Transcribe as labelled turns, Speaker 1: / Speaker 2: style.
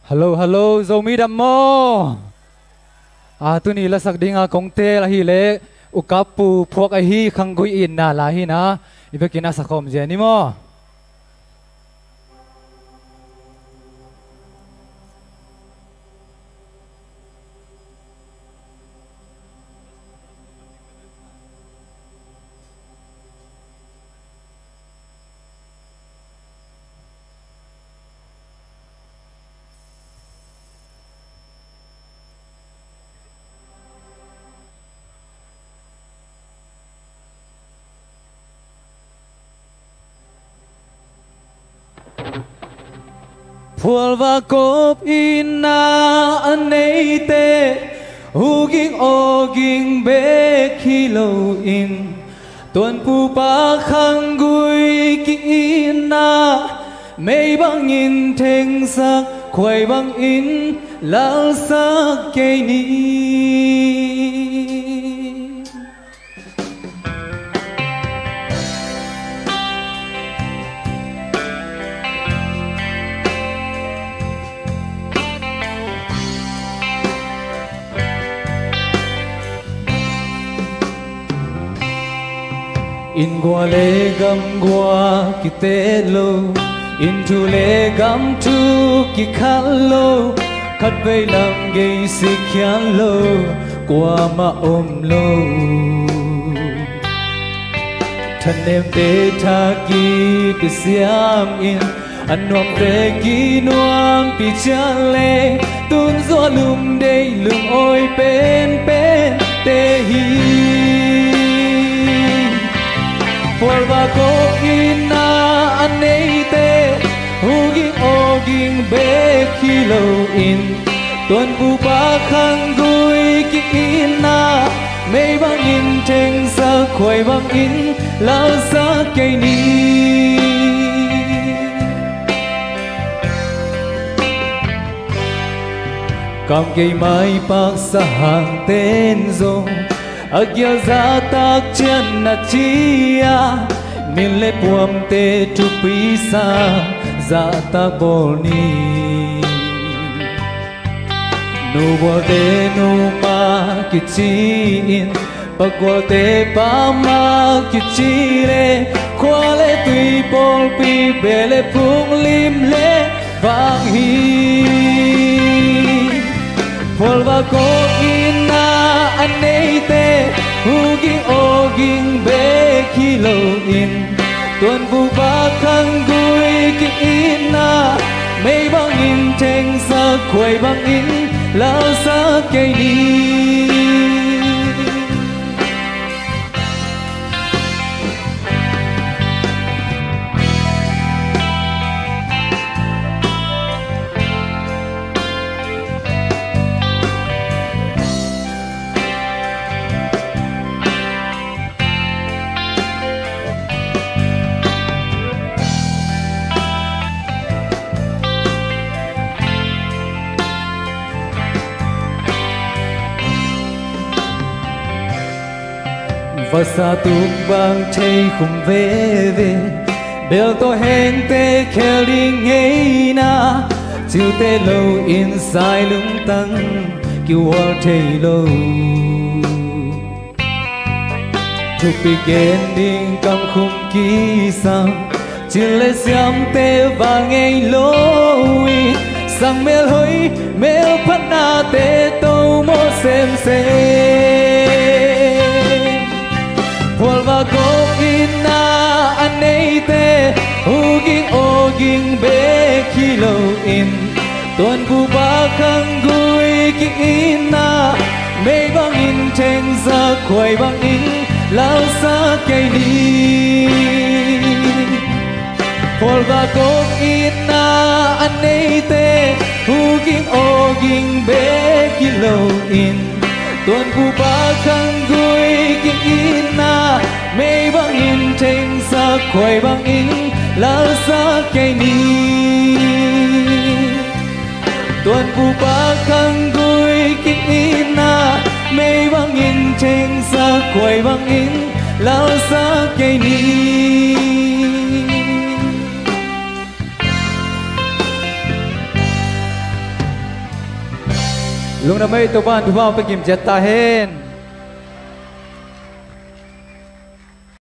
Speaker 1: Hello, hello, zomi dammo. Tu ni la sak dinga kongte la hi le ukapu phuak a hi khangui in na la hi na ibekina sakom je ni mo. Phul và cốp ina anei te huging oging be kilo in tuan pu pa khang gui ki ina mei bang in theng sak khoi bang in lao sak ke ni in qua le gam qua ki te lo in tu le gam tu ki khal lo khát vây làm gây si khian lo qua ma ôm lo thân em te tha ki te siam in anh nuông te ki nuông pi cha le tun gió lum đây lum ôi pen pen te hi Phul và cô ina anei te huging oging be kilo in tuan pu pa khang gui ki ina mei bang in theng sa khoi bang in lao sa ke ni kam ke mai pak sa hang ten zo agya za tak chen na chia min le puam te tu pisa za ta boni nu bo te nu ma ki chin pagwa te pa ma ki chi le khwa le tui pol pi be le phung lim le vang hi Phul và cô ina anei te huging oging be kilo in tuan pu pa khang gui ki ina mei bang in theng sa khoi bang in lao sa ke ni và xa tuk bang thei khum ve ve bel to heng te kheling ngei na chiu te lo inside lung tang ki wal thei lo to begin ding kam khum ki sam chiu le siam te va ngei lo sang mel hoi mel phat na te to mo sem se Phul và cô ina anei te huging oging be kilo in tuan pu pa khang gui ki ina mei bang in theng sa khoi bang in lao sa ke ni Phul và cô ina anei te huging oging be kilo in tuan pu pa khang gui ki ina mei bang in theng sa khoi bang in lao sa ke ni tuan pu pa khang gui ki ina mei bang in theng sa khoi bang in lao sa ke ni ลุงทำไมตัวบ้านทุบ้าไปกิมเจ็ดตาเห็น